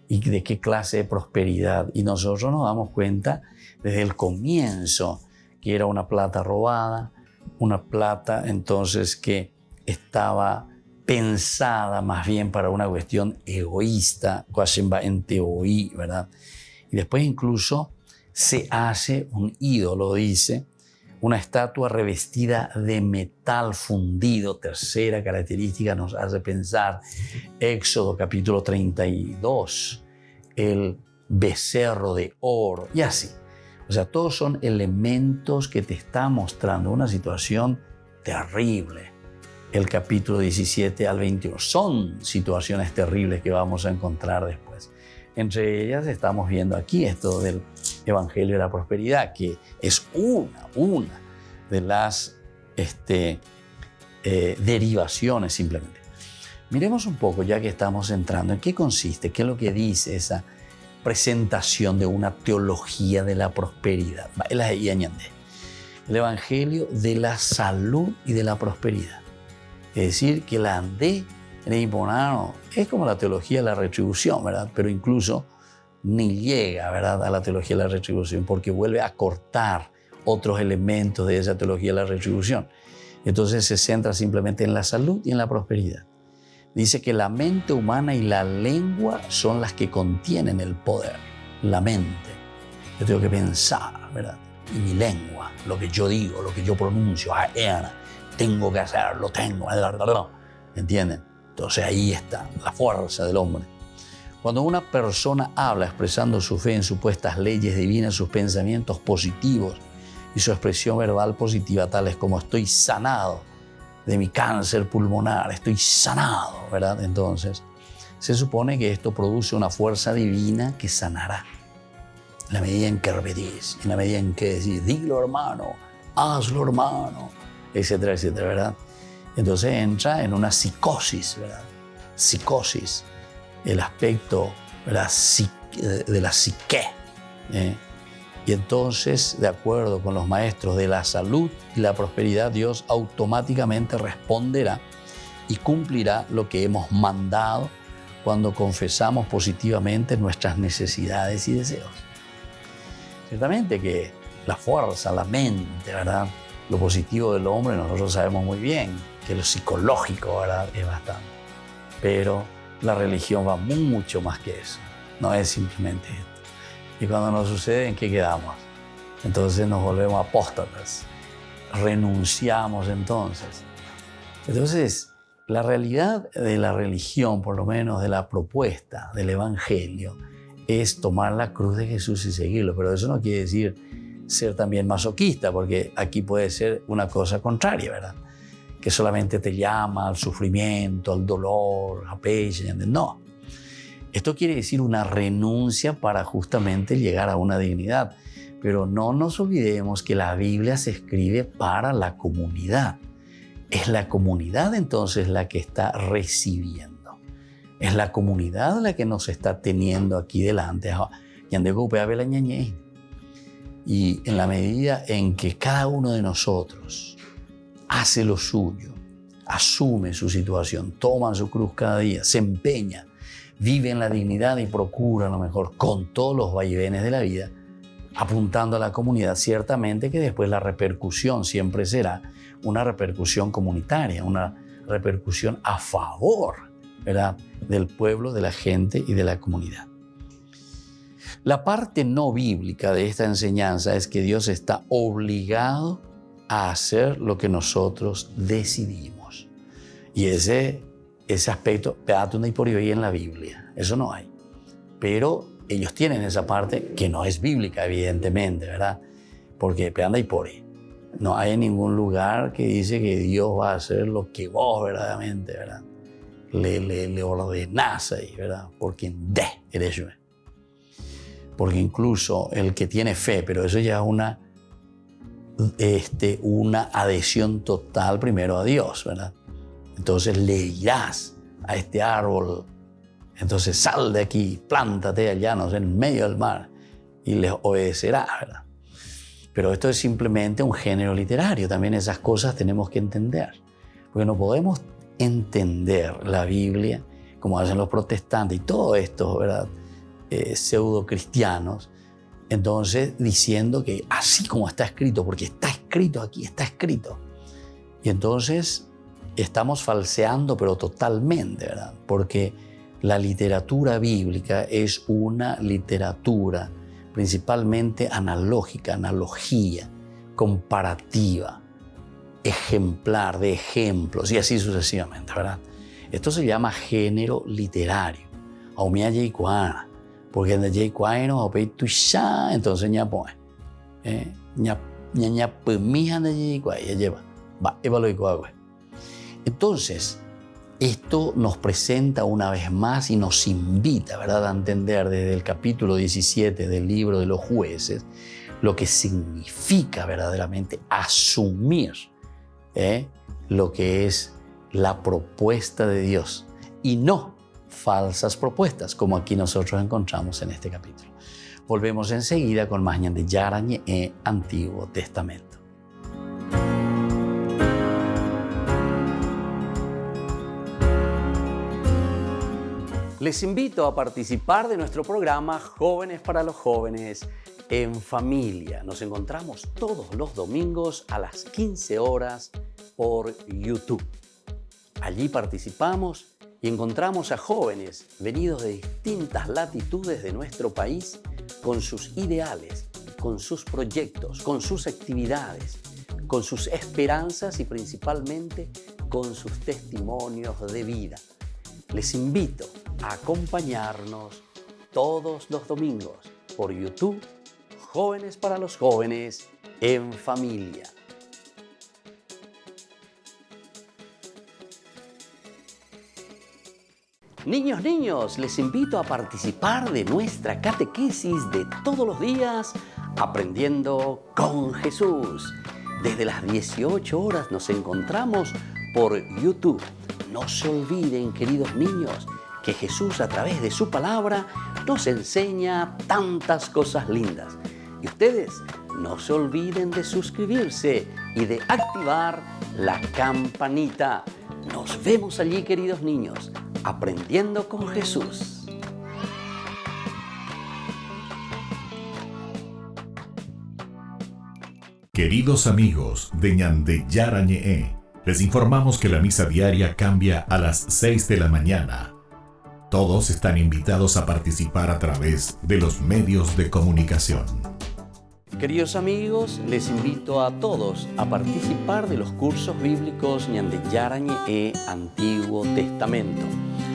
¿Y de qué clase de prosperidad? Y nosotros nos damos cuenta desde el comienzo que era una plata robada, una plata entonces que estaba pensada más bien para una cuestión egoísta, ¿verdad? Y después incluso se hace un ídolo, dice, una estatua revestida de metal fundido. Tercera característica nos hace pensar Éxodo capítulo 32, el becerro de oro y así. O sea, todos son elementos que te están mostrando una situación terrible. El capítulo 17 al 21 son situaciones terribles que vamos a encontrar después. Entre ellas estamos viendo aquí esto del Evangelio de la Prosperidad, que es una de las derivaciones simplemente. Miremos un poco, ya que estamos entrando, en qué consiste, qué es lo que dice esa presentación de una teología de la prosperidad. El Evangelio de la salud y de la prosperidad. Es decir, que la andé es como la teología de la retribución, ¿verdad? Pero incluso ni llega, ¿verdad?, a la teología de la retribución, porque vuelve a cortar otros elementos de esa teología de la retribución. Entonces se centra simplemente en la salud y en la prosperidad. Dice que la mente humana y la lengua son las que contienen el poder. La mente. Yo tengo que pensar, ¿verdad? Y mi lengua, lo que yo digo, lo que yo pronuncio, tengo que hacerlo, ¿entienden? Entonces ahí está la fuerza del hombre. Cuando una persona habla expresando su fe en supuestas leyes divinas, sus pensamientos positivos y su expresión verbal positiva, tales como estoy sanado de mi cáncer pulmonar, estoy sanado, ¿verdad? Entonces se supone que esto produce una fuerza divina que sanará. En la medida en que repetís, en la medida en que decís, dilo hermano, hazlo hermano, etcétera, etcétera, ¿verdad? Entonces entra en una psicosis, ¿verdad? Psicosis, el aspecto de la psique. Y entonces, de acuerdo con los maestros de la salud y la prosperidad, Dios automáticamente responderá y cumplirá lo que hemos mandado cuando confesamos positivamente nuestras necesidades y deseos. Ciertamente que la fuerza, la mente, ¿verdad?, lo positivo del hombre, nosotros sabemos muy bien que lo psicológico, ¿verdad?, es bastante. Pero la religión va mucho más que eso. No es simplemente esto. Y cuando nos sucede, ¿en qué quedamos? Entonces nos volvemos apóstatas. Renunciamos entonces. Entonces, la realidad de la religión, por lo menos de la propuesta del Evangelio, es tomar la cruz de Jesús y seguirlo. Pero eso no quiere decir ser también masoquista, porque aquí puede ser una cosa contraria, ¿verdad? Que solamente te llama al sufrimiento, al dolor, a pecho. No. Esto quiere decir una renuncia para justamente llegar a una dignidad. Pero no nos olvidemos que la Biblia se escribe para la comunidad. Es la comunidad entonces la que está recibiendo. Es la comunidad la que nos está teniendo aquí delante. Y en la medida en que cada uno de nosotros hace lo suyo, asume su situación, toma su cruz cada día, se empeña, vive en la dignidad y procura lo mejor con todos los vaivenes de la vida, apuntando a la comunidad, ciertamente que después la repercusión siempre será una repercusión comunitaria, una repercusión a favor, ¿verdad?, del pueblo, de la gente y de la comunidad. La parte no bíblica de esta enseñanza es que Dios está obligado a hacer lo que nosotros decidimos. Y ese aspecto, pedato no hay por ahí en la Biblia, eso no hay. Pero ellos tienen esa parte que no es bíblica, evidentemente, ¿verdad? Porque pedato hay por ahí. No hay ningún lugar que dice que Dios va a hacer lo que vos verdaderamente, ¿verdad? Le ordenás ahí, ¿verdad? Por quien dé eres yo. Porque incluso el que tiene fe, pero eso ya es una adhesión total primero a Dios, ¿verdad? Entonces le dirás a este árbol, entonces sal de aquí, plántate allá, no sé, en medio del mar, y les obedecerá, ¿verdad? Pero esto es simplemente un género literario, también esas cosas tenemos que entender, porque no podemos entender la Biblia como hacen los protestantes y todo esto, ¿verdad? Pseudo cristianos, entonces diciendo que así como está escrito, porque está escrito aquí, está escrito. Y entonces estamos falseando, pero totalmente, ¿verdad? Porque la literatura bíblica es una literatura principalmente analógica, analogía, comparativa, ejemplar, de ejemplos y así sucesivamente, ¿verdad? Esto se llama género literario. Aumia Jaycuana, porque en el Jaycuana no hay tu ya, entonces ya pues, ya pemija de Jaycuana, ya lleva, va, evaluar. Entonces, esto nos presenta una vez más y nos invita, ¿verdad?, a entender desde el capítulo 17 del libro de los Jueces lo que significa verdaderamente asumir lo que es la propuesta de Dios y no falsas propuestas como aquí nosotros encontramos en este capítulo. Volvemos enseguida con más de Yarañe e Antiguo Testamento. Les invito a participar de nuestro programa Jóvenes para los Jóvenes en Familia. Nos encontramos todos los domingos a las 15 horas por YouTube. Allí participamos y encontramos a jóvenes venidos de distintas latitudes de nuestro país con sus ideales, con sus proyectos, con sus actividades, con sus esperanzas y principalmente con sus testimonios de vida. Les invito a acompañarnos todos los domingos por YouTube, Jóvenes para los Jóvenes en Familia. Niños, les invito a participar de nuestra catequesis de todos los días, Aprendiendo con Jesús. Desde las 18 horas nos encontramos por YouTube. No se olviden, queridos niños, que Jesús a través de su palabra nos enseña tantas cosas lindas. Y ustedes no se olviden de suscribirse y de activar la campanita. Nos vemos allí, queridos niños, Aprendiendo con Jesús. Queridos amigos de Ñande Yarañe, les informamos que la misa diaria cambia a las 6 de la mañana. Todos están invitados a participar a través de los medios de comunicación. Queridos amigos, les invito a todos a participar de los cursos bíblicos Ñande Yarañe e Antiguo Testamento.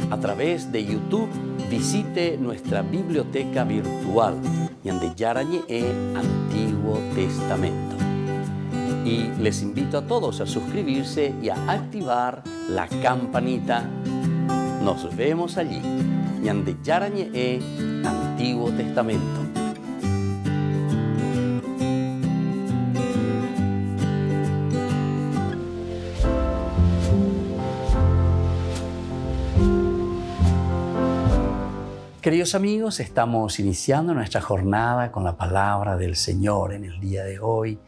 A través de YouTube, visite nuestra biblioteca virtual Ñande Yarañe e Antiguo Testamento. Y les invito a todos a suscribirse y a activar la campanita. Nos vemos allí, Ñande Yarañe e Antiguo Testamento. Queridos amigos, estamos iniciando nuestra jornada con la palabra del Señor en el día de hoy,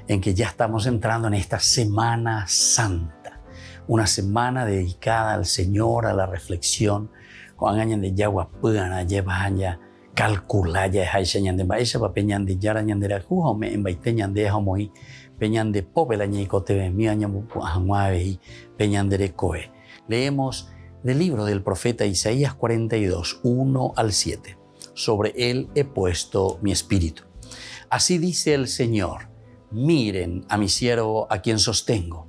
en que ya estamos entrando en esta Semana Santa, una semana dedicada al Señor, a la reflexión. Cuando añan de yagua puana lleva aña calcular ya hay señan de baisa pa peñan de yara ñan de la juja me en baiteñan de homoi peñan de pope la ñicote de mi aña muabe y peñan de coe. Leemos del libro del profeta Isaías 42, 1 al 7. sobre él he puesto mi espíritu. Así dice el Señor, miren a mi siervo a quien sostengo,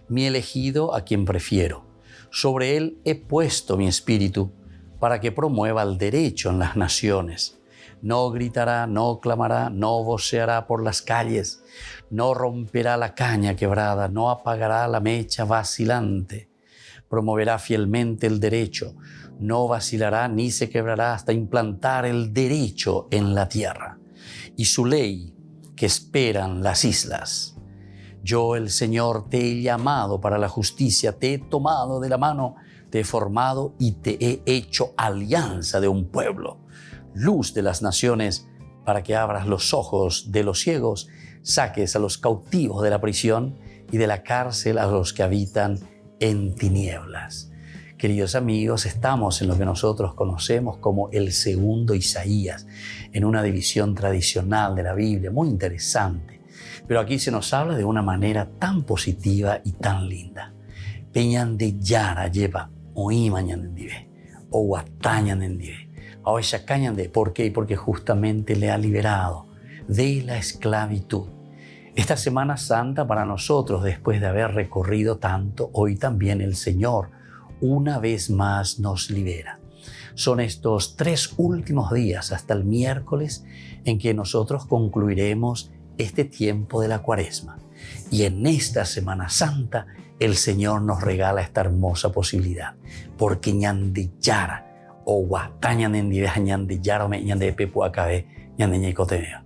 mi elegido a quien prefiero. Sobre él he puesto mi espíritu para que promueva el derecho en las naciones. No gritará, no clamará, no voceará por las calles, no romperá la caña quebrada, no apagará la mecha vacilante. Promoverá fielmente el derecho, no vacilará ni se quebrará hasta implantar el derecho en la tierra y su ley que esperan las islas. Yo, el Señor, te he llamado para la justicia, te he tomado de la mano, te he formado y te he hecho alianza de un pueblo, luz de las naciones, para que abras los ojos de los ciegos, saques a los cautivos de la prisión y de la cárcel a los que habitan en tinieblas. Queridos amigos, estamos en lo que nosotros conocemos como el segundo Isaías, en una división tradicional de la Biblia, muy interesante. Pero aquí se nos habla de una manera tan positiva y tan linda. Peñande yara lleva oímañanendive o guatañanendive. ¿Por qué? Porque justamente le ha liberado de la esclavitud. Esta Semana Santa para nosotros, después de haber recorrido tanto, hoy también el Señor una vez más nos libera. Son estos 3 últimos días hasta el miércoles en que nosotros concluiremos este tiempo de la Cuaresma. Y en esta Semana Santa el Señor nos regala esta hermosa posibilidad. Porque ñandillara o guatañanendive ñandillara o ñande pepuacabe ñandeñecotemeo.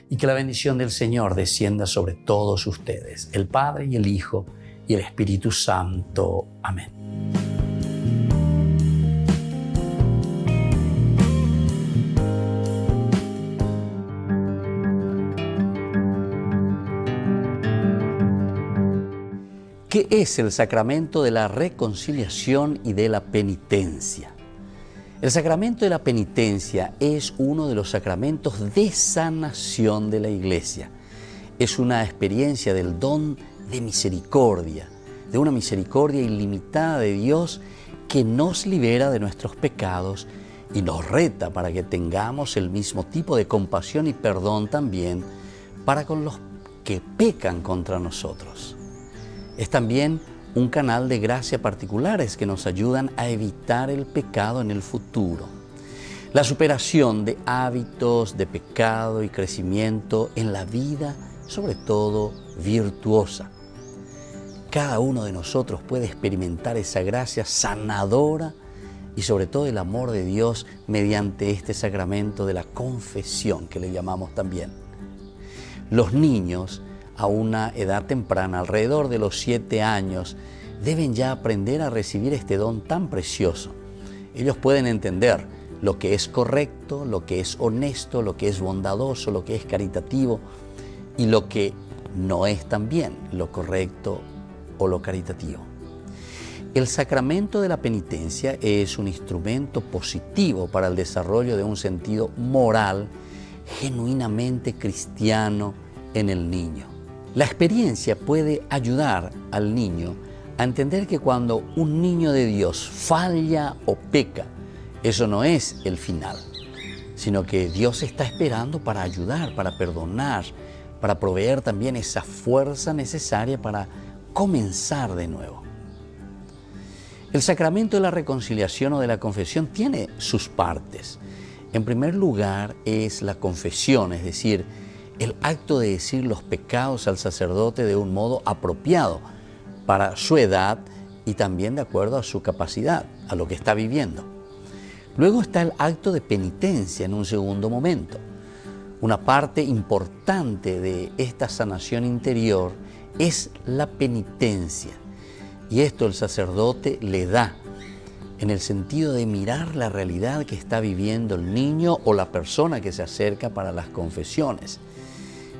Y que la bendición del Señor descienda sobre todos ustedes, el Padre y el Hijo y el Espíritu Santo. Amén. ¿Qué es el sacramento de la reconciliación y de la penitencia? El sacramento de la penitencia es uno de los sacramentos de sanación de la Iglesia. Es una experiencia del don de misericordia, de una misericordia ilimitada de Dios que nos libera de nuestros pecados y nos reta para que tengamos el mismo tipo de compasión y perdón también para con los que pecan contra nosotros. Es también un canal de gracia particulares que nos ayudan a evitar el pecado en el futuro. La superación de hábitos de pecado y crecimiento en la vida, sobre todo virtuosa. Cada uno de nosotros puede experimentar esa gracia sanadora y sobre todo el amor de Dios mediante este sacramento de la confesión que le llamamos también. Los niños a una edad temprana, alrededor de los 7 años, deben ya aprender a recibir este don tan precioso. Ellos pueden entender lo que es correcto, lo que es honesto, lo que es bondadoso, lo que es caritativo y lo que no es también lo correcto o lo caritativo. El sacramento de la penitencia es un instrumento positivo para el desarrollo de un sentido moral genuinamente cristiano en el niño. La experiencia puede ayudar al niño a entender que cuando un niño de Dios falla o peca, eso no es el final, sino que Dios está esperando para ayudar, para perdonar, para proveer también esa fuerza necesaria para comenzar de nuevo. El sacramento de la reconciliación o de la confesión tiene sus partes. En primer lugar es la confesión, es decir, el acto de decir los pecados al sacerdote de un modo apropiado para su edad y también de acuerdo a su capacidad, a lo que está viviendo. Luego está el acto de penitencia en un segundo momento. Una parte importante de esta sanación interior es la penitencia. Y esto el sacerdote le da en el sentido de mirar la realidad que está viviendo el niño o la persona que se acerca para las confesiones.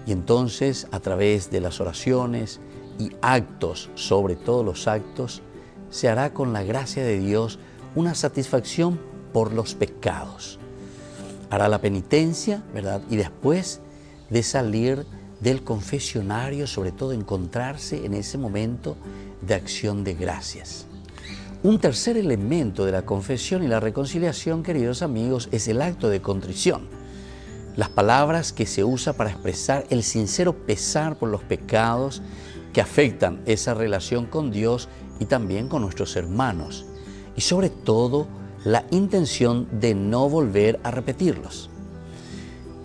Y entonces, a través de las oraciones y actos, sobre todo los actos, se hará con la gracia de Dios una satisfacción por los pecados. Hará la penitencia, ¿verdad? Y después de salir del confesionario, sobre todo encontrarse en ese momento de acción de gracias. Un tercer elemento de la confesión y la reconciliación, queridos amigos, es el acto de contrición. Las palabras que se usa para expresar el sincero pesar por los pecados que afectan esa relación con Dios y también con nuestros hermanos. Y sobre todo, la intención de no volver a repetirlos.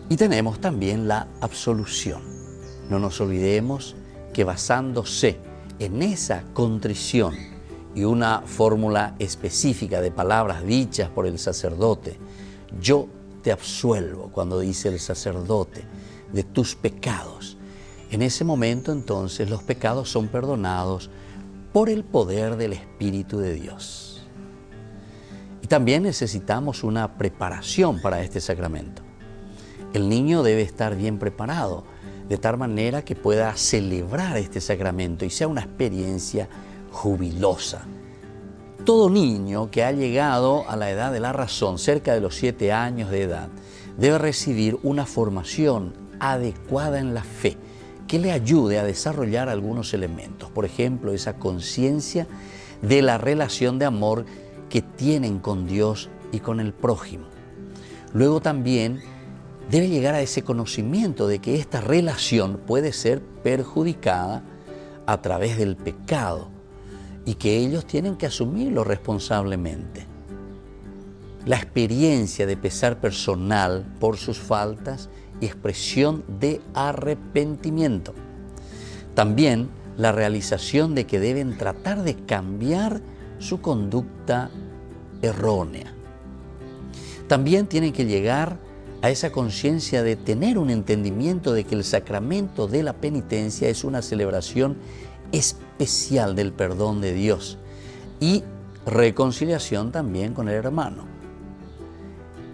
Y tenemos también la absolución. No nos olvidemos que basándose en esa contrición y una fórmula específica de palabras dichas por el sacerdote, yo te absuelvo, cuando dice el sacerdote, de tus pecados. En ese momento entonces los pecados son perdonados por el poder del Espíritu de Dios. Y también necesitamos una preparación para este sacramento. El niño debe estar bien preparado, de tal manera que pueda celebrar este sacramento y sea una experiencia jubilosa. Todo niño que ha llegado a la edad de la razón, cerca de los 7 años de edad, debe recibir una formación adecuada en la fe que le ayude a desarrollar algunos elementos. Por ejemplo, esa conciencia de la relación de amor que tienen con Dios y con el prójimo. Luego también debe llegar a ese conocimiento de que esta relación puede ser perjudicada a través del pecado y que ellos tienen que asumirlo responsablemente. La experiencia de pesar personal por sus faltas y expresión de arrepentimiento. También la realización de que deben tratar de cambiar su conducta errónea. También tienen que llegar a esa conciencia de tener un entendimiento de que el sacramento de la penitencia es una celebración especial del perdón de Dios y reconciliación también con el hermano.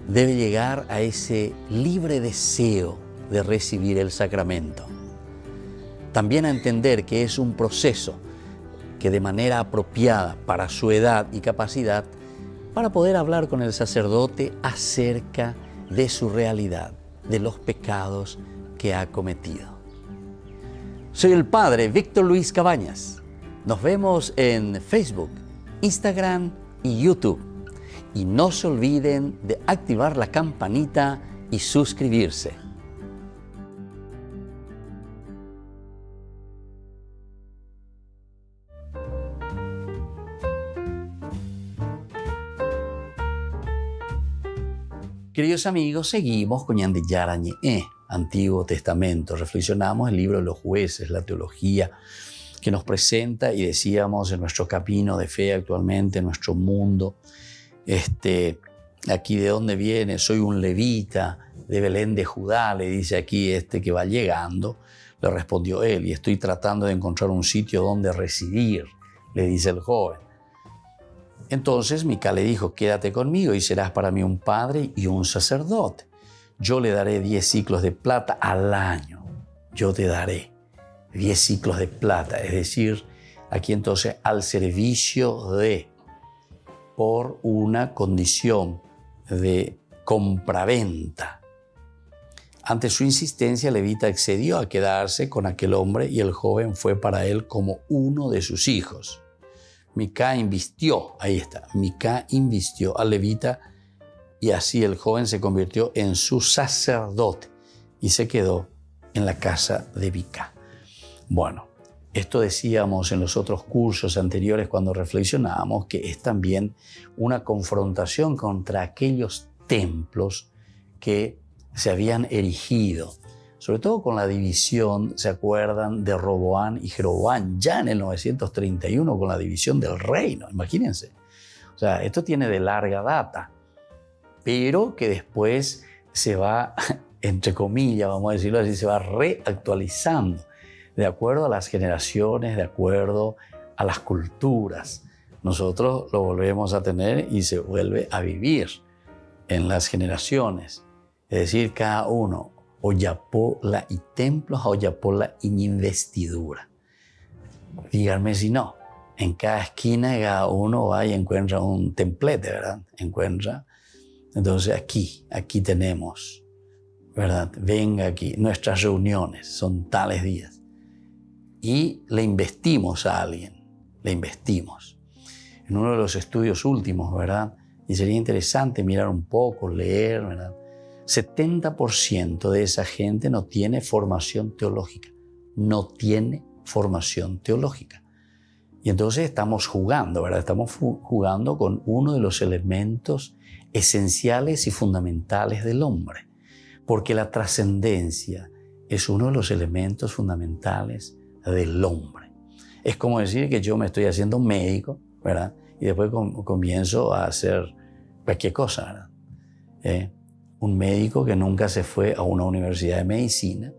Debe llegar a ese libre deseo de recibir el sacramento. También a entender que es un proceso que de manera apropiada para su edad y capacidad, para poder hablar con el sacerdote acerca de su realidad, de los pecados que ha cometido. Soy el Padre Víctor Luis Cabañas. Nos vemos en Facebook, Instagram y YouTube. Y no se olviden de activar la campanita y suscribirse. Queridos amigos, seguimos con Ñande Yara Ñe, Antiguo Testamento. Reflexionamos el libro de los jueces, la teología que nos presenta y decíamos en nuestro camino de fe actualmente, en nuestro mundo. Aquí de dónde viene, soy un levita de Belén de Judá, le dice aquí que va llegando. Le respondió él, y estoy tratando de encontrar un sitio donde residir, le dice el joven. Entonces Mica le dijo, quédate conmigo y serás para mí un padre y un sacerdote. Yo le daré 10 ciclos de plata al año. Yo te daré 10 ciclos de plata, es decir, aquí entonces al servicio de, por una condición de compraventa. Ante su insistencia, el levita accedió a quedarse con aquel hombre y el joven fue para él como uno de sus hijos. Mica invistió, ahí está, Mica invistió al levita y así el joven se convirtió en su sacerdote y se quedó en la casa de Mica. Bueno, esto decíamos en los otros cursos anteriores cuando reflexionábamos que es también una confrontación contra aquellos templos que se habían erigido, sobre todo con la división, ¿se acuerdan?, de Roboán y Jeroboán, ya en el 931 con la división del reino, imagínense. O sea, esto tiene de larga data, pero que después se va, entre comillas, vamos a decirlo así, se va reactualizando de acuerdo a las generaciones, de acuerdo a las culturas. Nosotros lo volvemos a tener y se vuelve a vivir en las generaciones. Es decir, cada uno oyapola y templos, oyapola y investidura. Díganme si no. En cada esquina cada uno va y encuentra un templete, ¿verdad? Encuentra. Entonces aquí tenemos, ¿verdad? Venga aquí. Nuestras reuniones son tales días. Y le investimos a alguien. Le investimos. en uno de los estudios últimos, ¿verdad? Y sería interesante mirar un poco, leer, ¿verdad? 70% de esa gente no tiene formación teológica. No tiene formación teológica. Y entonces estamos jugando, ¿verdad? Estamos jugando con uno de los elementos esenciales y fundamentales del hombre. Porque la trascendencia es uno de los elementos fundamentales del hombre. Es como decir que yo me estoy haciendo médico, ¿verdad? Y después comienzo a hacer cualquier cosa, ¿verdad? Un médico que nunca se fue a una universidad de medicina,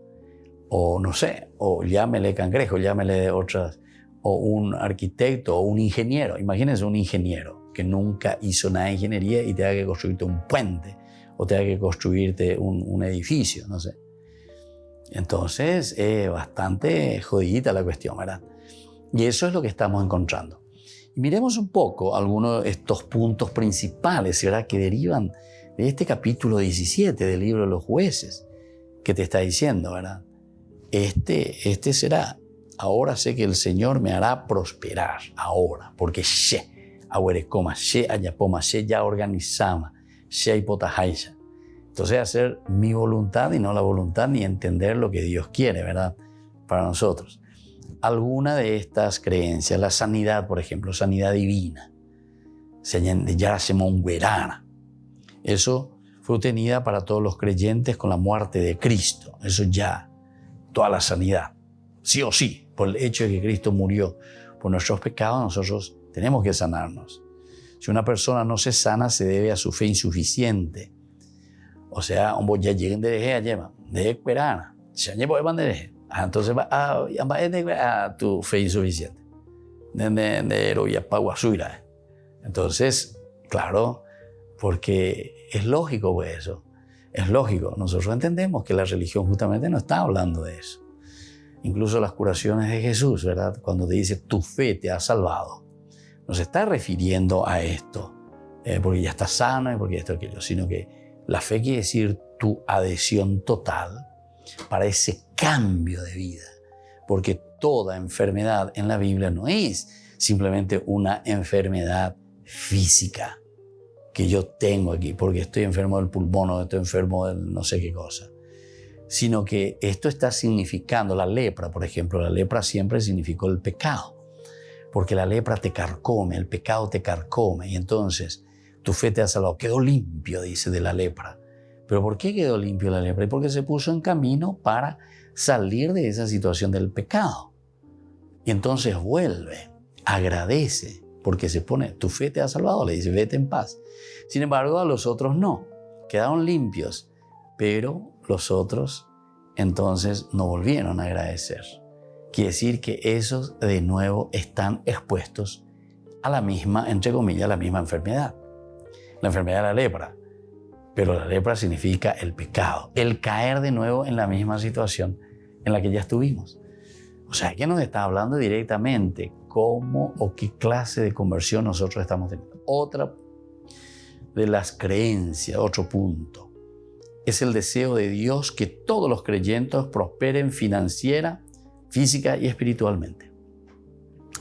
o no sé, o llámele cangrejo, llámele otras, o un arquitecto, o un ingeniero. Imagínense un ingeniero que nunca hizo nada de ingeniería y tenga que construirte un puente, o tenga que construirte un edificio, no sé. Entonces es bastante jodidita la cuestión, ¿verdad? Y eso es lo que estamos encontrando. Y miremos un poco algunos de estos puntos principales, ¿verdad?, que derivan de este capítulo 17 del libro de los jueces, que te está diciendo, ¿verdad? Este será, ahora sé que el Señor me hará prosperar, ahora, porque she, ahuerecoma, she ayapoma, she ya organizama, she hipotajaya. Entonces hacer mi voluntad y no la voluntad, ni entender lo que Dios quiere, ¿verdad?, para nosotros. Alguna de estas creencias, la sanidad, por ejemplo, sanidad divina, ya se monguerana. Eso fue obtenida para todos los creyentes con la muerte de Cristo. Eso ya, toda la sanidad. Sí o sí, por el hecho de que Cristo murió por nuestros pecados, nosotros tenemos que sanarnos. Si una persona no se sana, se debe a su fe insuficiente. O sea, un ya lleguen de deje a lleva, de esperar, se lleva de bandeje. Entonces va a tu fe insuficiente. Entonces, claro, porque es lógico pues eso. Es lógico. Nosotros entendemos que la religión justamente no está hablando de eso. Incluso las curaciones de Jesús, ¿verdad? Cuando te dice tu fe te ha salvado, no se está refiriendo a esto, porque ya estás sano y porque esto y aquello, sino que la fe quiere decir tu adhesión total para ese cambio de vida. Porque toda enfermedad en la Biblia no es simplemente una enfermedad física que yo tengo aquí, porque estoy enfermo del pulmón o estoy enfermo del no sé qué cosa. Sino que esto está significando, la lepra, por ejemplo, la lepra siempre significó el pecado. Porque la lepra te carcome, el pecado te carcome. Y entonces tu fe te ha salvado. Quedó limpio, dice, de la lepra. ¿Pero por qué quedó limpio la lepra? Porque se puso en camino para salir de esa situación del pecado. Y entonces vuelve, agradece, porque se pone, tu fe te ha salvado, le dice, vete en paz. Sin embargo, a los otros no, quedaron limpios, pero los otros entonces no volvieron a agradecer. Quiere decir que esos de nuevo están expuestos a la misma, entre comillas, la misma enfermedad. La enfermedad de la lepra. Pero la lepra significa el pecado, el caer de nuevo en la misma situación en la que ya estuvimos. O sea, que nos está hablando directamente cómo o qué clase de conversión nosotros estamos teniendo. Otra de las creencias, otro punto, es el deseo de Dios que todos los creyentes prosperen financiera, física y espiritualmente.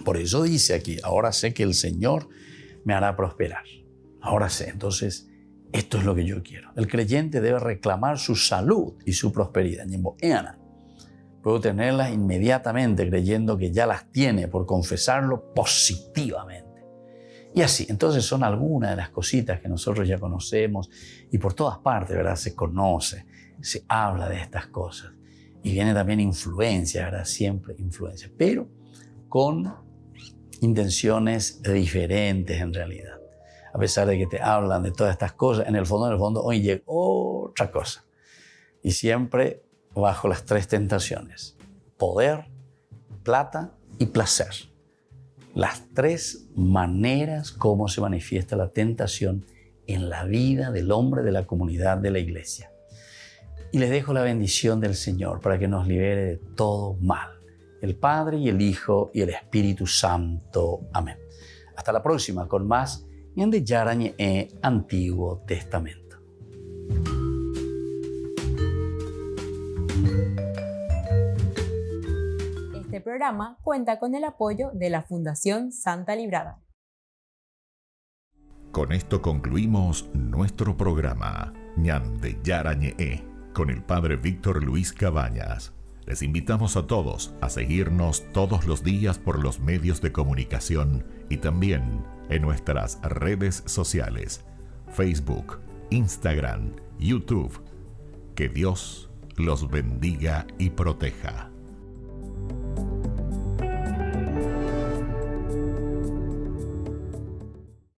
Por eso dice aquí, ahora sé que el Señor me hará prosperar. Ahora sé, entonces, esto es lo que yo quiero. El creyente debe reclamar su salud y su prosperidad. Puedo tenerlas inmediatamente creyendo que ya las tiene por confesarlo positivamente. Y así, entonces son algunas de las cositas que nosotros ya conocemos y por todas partes, ¿verdad? Se conoce, se habla de estas cosas. Y viene también influencia, ¿verdad? Siempre influencia, pero con intenciones diferentes en realidad. A pesar de que te hablan de todas estas cosas, en el fondo, hoy llega otra cosa. Y siempre bajo las tres tentaciones: poder, plata y placer. Las tres maneras como se manifiesta la tentación en la vida del hombre de la comunidad de la iglesia. Y les dejo la bendición del Señor para que nos libere de todo mal. El Padre y el Hijo y el Espíritu Santo. Amén. Hasta la próxima con más Ñande Yarañe Antiguo Testamento. Este programa cuenta con el apoyo de la Fundación Santa Librada. Con esto concluimos nuestro programa Ñande Yarañe con el Padre Víctor Luis Cabañas. Les invitamos a todos a seguirnos todos los días por los medios de comunicación y también en nuestras redes sociales, Facebook, Instagram, YouTube. Que Dios los bendiga y proteja.